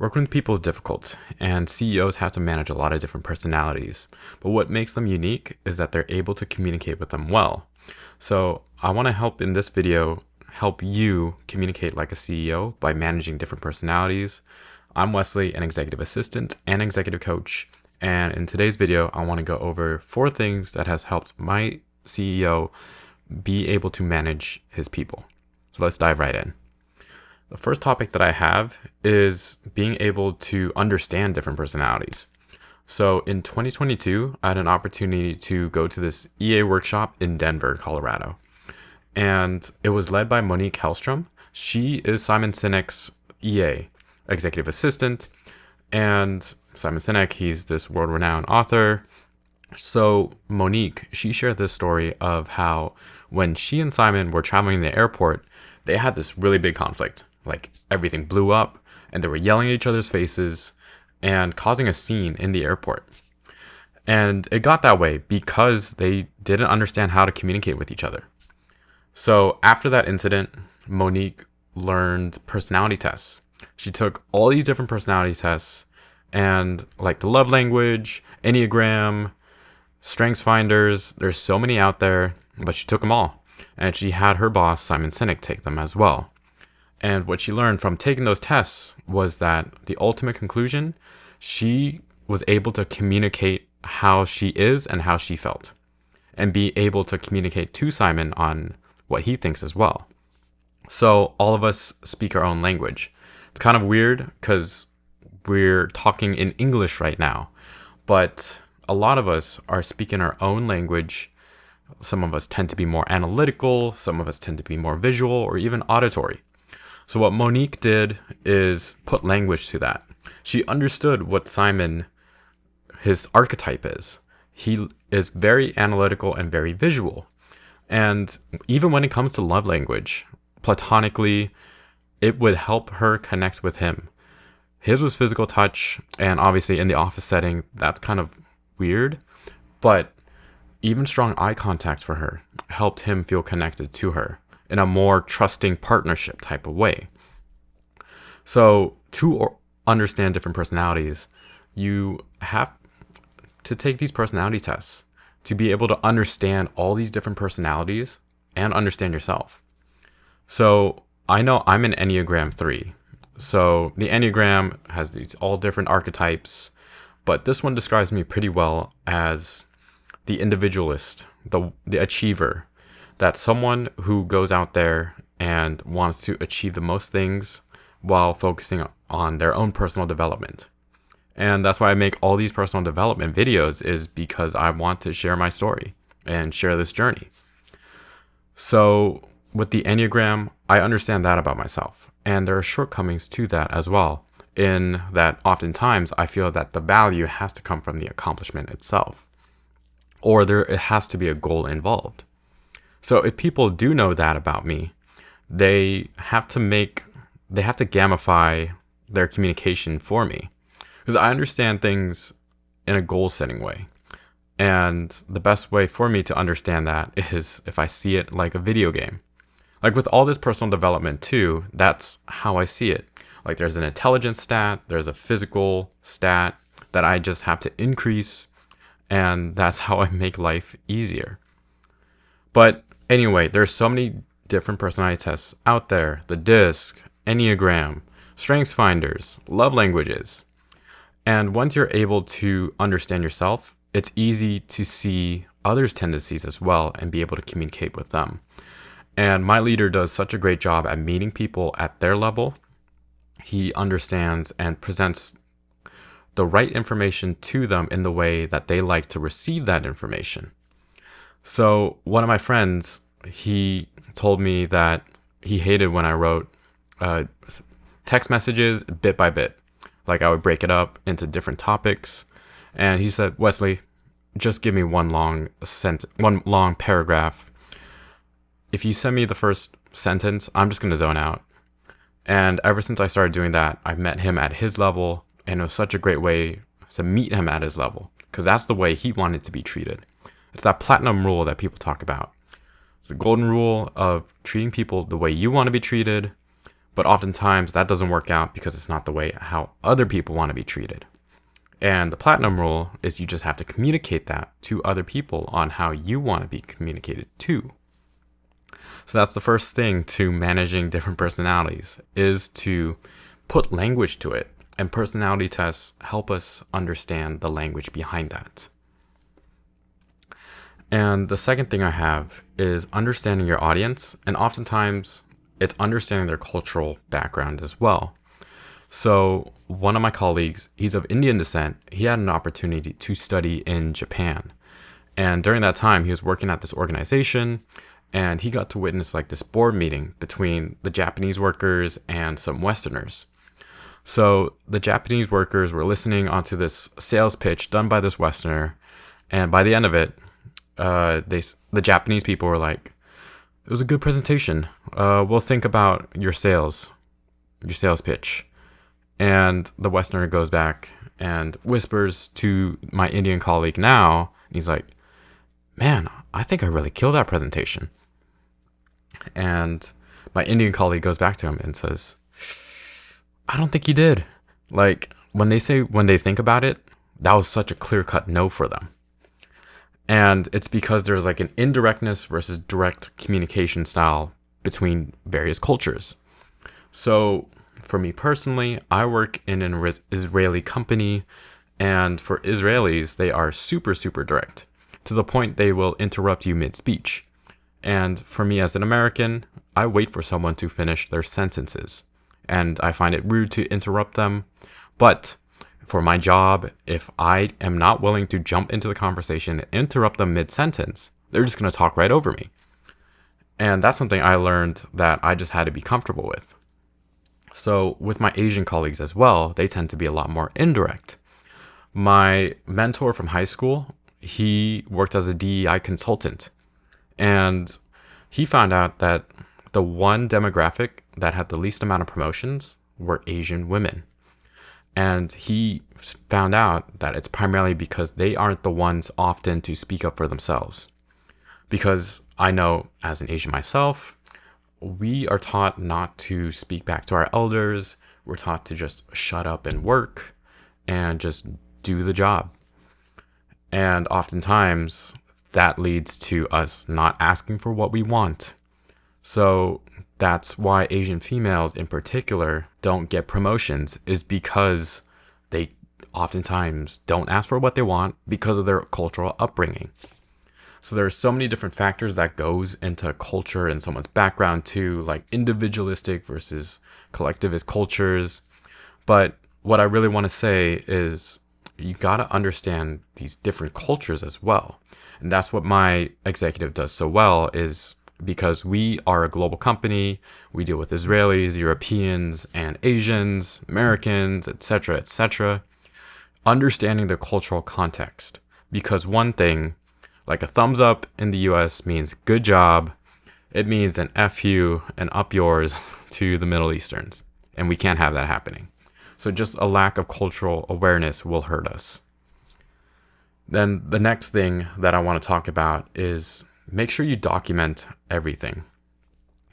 Working with people is difficult, and CEOs have to manage a lot of different personalities. But what makes them unique is that they're able to communicate with them well. So I want to help in this video help you communicate like a CEO by managing different personalities. I'm Wesley, an executive assistant and executive coach. And in today's video, I want to go over 4 things that has helped my CEO be able to manage his people. So let's dive right in. The first topic that I have is being able to understand different personalities. So in 2022, I had an opportunity to go to this EA workshop in Denver, Colorado. And it was led by Monique Hellstrom. She is Simon Sinek's EA, executive assistant. And Simon Sinek, he's this world-renowned author. So Monique, she shared this story of how when she and Simon were traveling in the airport, they had this really big conflict. Like everything blew up and they were yelling at each other's faces and causing a scene in the airport. And it got that way because they didn't understand how to communicate with each other. So after that incident, Monique learned personality tests. She took all these different personality tests and like the love language, Enneagram, Strengths Finders. There's so many out there, but she took them all. And she had her boss, Simon Sinek, take them as well. And what she learned from taking those tests was that the ultimate conclusion, she was able to communicate how she is and how she felt, and be able to communicate to Simon on what he thinks as well. So all of us speak our own language. It's kind of weird because we're talking in English right now, but a lot of us are speaking our own language. Some of us tend to be more analytical, some of us tend to be more visual or even auditory. So what Monique did is put language to that. She understood what Simon, his archetype is. He is very analytical and very visual. And even when it comes to love language, platonically, it would help her connect with him. His was physical touch, and obviously in the office setting, that's kind of weird. But even strong eye contact for her helped him feel connected to her in a more trusting partnership type of way. So to understand different personalities, you have to take these personality tests to be able to understand all these different personalities and understand yourself. So I know I'm an Enneagram 3. So the Enneagram has these all different archetypes, but this one describes me pretty well as the individualist, the achiever. That's someone who goes out there and wants to achieve the most things while focusing on their own personal development. And that's why I make all these personal development videos, is because I want to share my story and share this journey. So with the Enneagram, I understand that about myself. And there are shortcomings to that as well, in that oftentimes I feel that the value has to come from the accomplishment itself, or it has to be a goal involved. So if people do know that about me, they have to gamify their communication for me, because I understand things in a goal setting way. And the best way for me to understand that is if I see it like a video game. Like with all this personal development too, that's how I see it. Like there's an intelligence stat, there's a physical stat that I just have to increase, and that's how I make life easier. But anyway, there's so many different personality tests out there. The DISC, Enneagram, Strengths Finders, love languages. And once you're able to understand yourself, it's easy to see others' tendencies as well and be able to communicate with them. And my leader does such a great job at meeting people at their level. He understands and presents the right information to them in the way that they like to receive that information. So one of my friends, he told me that he hated when I wrote text messages bit by bit. Like I would break it up into different topics. And he said, Wesley, just give me one long paragraph. If you send me the first sentence, I'm just going to zone out. And ever since I started doing that, I've met him at his level. And it was such a great way to meet him at his level, because that's the way he wanted to be treated. It's that platinum rule that people talk about. It's the golden rule of treating people the way you want to be treated, But oftentimes that doesn't work out because it's not the way how other people want to be treated. And the platinum rule is you just have to communicate that to other people on how you want to be communicated to. So that's the first thing to managing different personalities, is to put language to it. And personality tests help us understand the language behind that. And the second thing I have is understanding your audience. And oftentimes it's understanding their cultural background as well. So one of my colleagues, he's of Indian descent. He had an opportunity to study in Japan. And during that time, he was working at this organization, and he got to witness like this board meeting between the Japanese workers and some Westerners. So the Japanese workers were listening onto this sales pitch done by this Westerner. And by the end of it, the Japanese people were like, "It was a good presentation. We'll think about your sales pitch." And the Westerner goes back and whispers to my Indian colleague now. And he's like, "Man, I think I really killed that presentation." And my Indian colleague goes back to him and says, "I don't think you did." Like, when they think about it, that was such a clear-cut no for them. And it's because there's like an indirectness versus direct communication style between various cultures. So for me personally, I work in an Israeli company, and for Israelis, they are super, super direct, to the point they will interrupt you mid-speech. And for me as an American, I wait for someone to finish their sentences, and I find it rude to interrupt them. But for my job, if I am not willing to jump into the conversation and interrupt them mid-sentence, they're just going to talk right over me. And that's something I learned that I just had to be comfortable with. So with my Asian colleagues as well, they tend to be a lot more indirect. My mentor from high school, he worked as a DEI consultant, and he found out that the one demographic that had the least amount of promotions were Asian women. And he found out that it's primarily because they aren't the ones often to speak up for themselves. Because I know, as an Asian myself, we are taught not to speak back to our elders. We're taught to just shut up and work and just do the job. And oftentimes that leads to us not asking for what we want. So that's why Asian females in particular don't get promotions, is because they oftentimes don't ask for what they want because of their cultural upbringing. So there are so many different factors that goes into culture and someone's background too, like individualistic versus collectivist cultures. But what I really want to say is you got to understand these different cultures as well. And that's what my executive does so well, is because we are a global company. We deal with Israelis, Europeans, and Asians, Americans, etc., etc. Understanding the cultural context. Because one thing, like a thumbs up in the US means good job. It means an F you and up yours to the Middle Easterns. And we can't have that happening. So just a lack of cultural awareness will hurt us. Then the next thing that I want to talk about is make sure you document everything.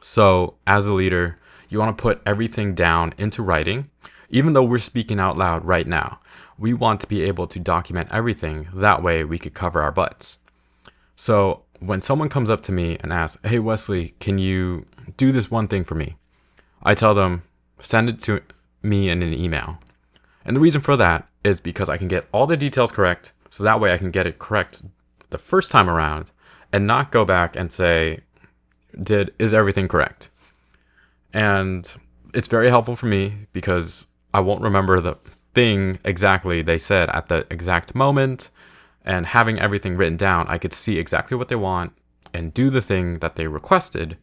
So as a leader, you want to put everything down into writing. Even though we're speaking out loud right now, we want to be able to document everything. That way we could cover our butts. So when someone comes up to me and asks, "Hey Wesley, can you do this one thing for me?" I tell them, send it to me in an email. And the reason for that is because I can get all the details correct. So that way I can get it correct the first time around and not go back and say, is everything correct? And it's very helpful for me because I won't remember the thing exactly they said at the exact moment. And having everything written down, I could see exactly what they want and do the thing that they requested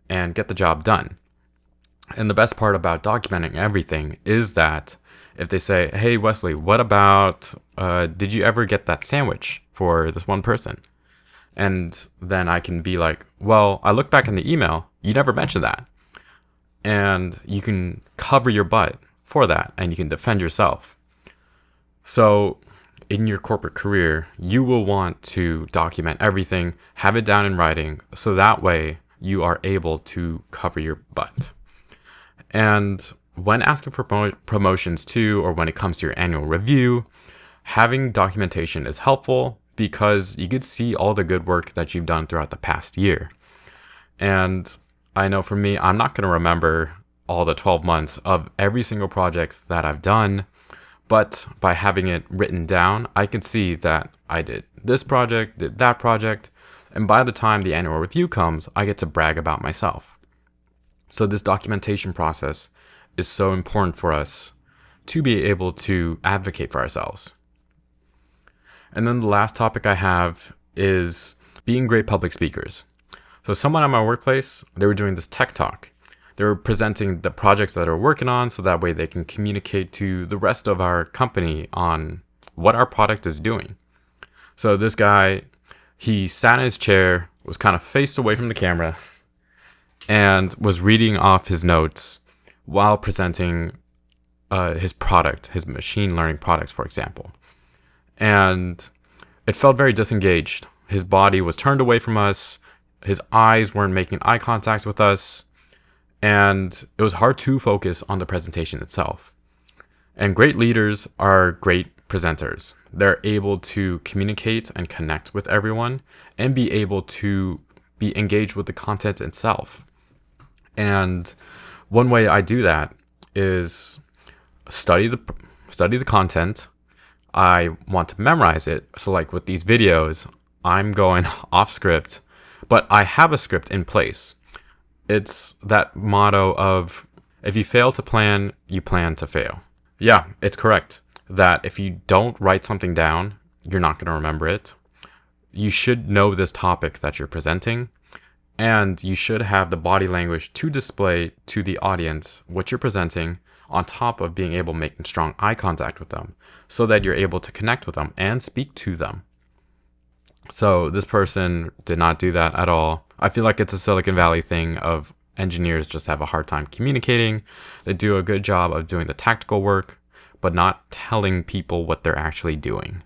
and get the job done. And the best part about documenting everything is that if they say, "Hey Wesley, what about, did you ever get that sandwich for this one person?" And then I can be like, "Well, I look back in the email, you never mentioned that." And you can cover your butt for that and you can defend yourself. So in your corporate career, you will want to document everything, have it down in writing, so that way you are able to cover your butt. And when asking for promotions too, or when it comes to your annual review, having documentation is helpful because you could see all the good work that you've done throughout the past year. And I know for me, I'm not going to remember all the 12 months of every single project that I've done, but by having it written down, I can see that I did this project, did that project, and by the time the annual review comes, I get to brag about myself. So this documentation process is so important for us to be able to advocate for ourselves. And then the last topic I have is being great public speakers. So someone at my workplace, they were doing this tech talk. They were presenting the projects that they're working on so that way they can communicate to the rest of our company on what our product is doing. So this guy, he sat in his chair, was kind of faced away from the camera, and was reading off his notes while presenting his product, his machine learning products, for example. And it felt very disengaged. His body was turned away from us. His eyes weren't making eye contact with us. And it was hard to focus on the presentation itself. And great leaders are great presenters. They're able to communicate and connect with everyone and be able to be engaged with the content itself. And one way I do that is study the content. I want to memorize it. So like with these videos, I'm going off script, but I have a script in place. It's that motto of, if you fail to plan, you plan to fail. Yeah, it's correct that if you don't write something down, you're not going to remember it. You should know this topic that you're presenting, and you should have the body language to display to the audience what you're presenting, on top of being able to make strong eye contact with them so that you're able to connect with them and speak to them. So this person did not do that at all. I feel like it's a Silicon Valley thing of engineers just have a hard time communicating. They do a good job of doing the tactical work, but not telling people what they're actually doing.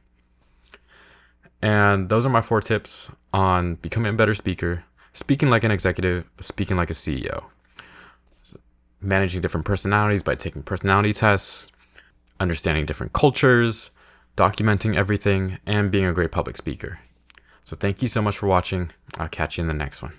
And those are my 4 tips on becoming a better speaker, speaking like an executive, speaking like a CEO, managing different personalities by taking personality tests, understanding different cultures, documenting everything, and being a great public speaker. So thank you so much for watching. I'll catch you in the next one.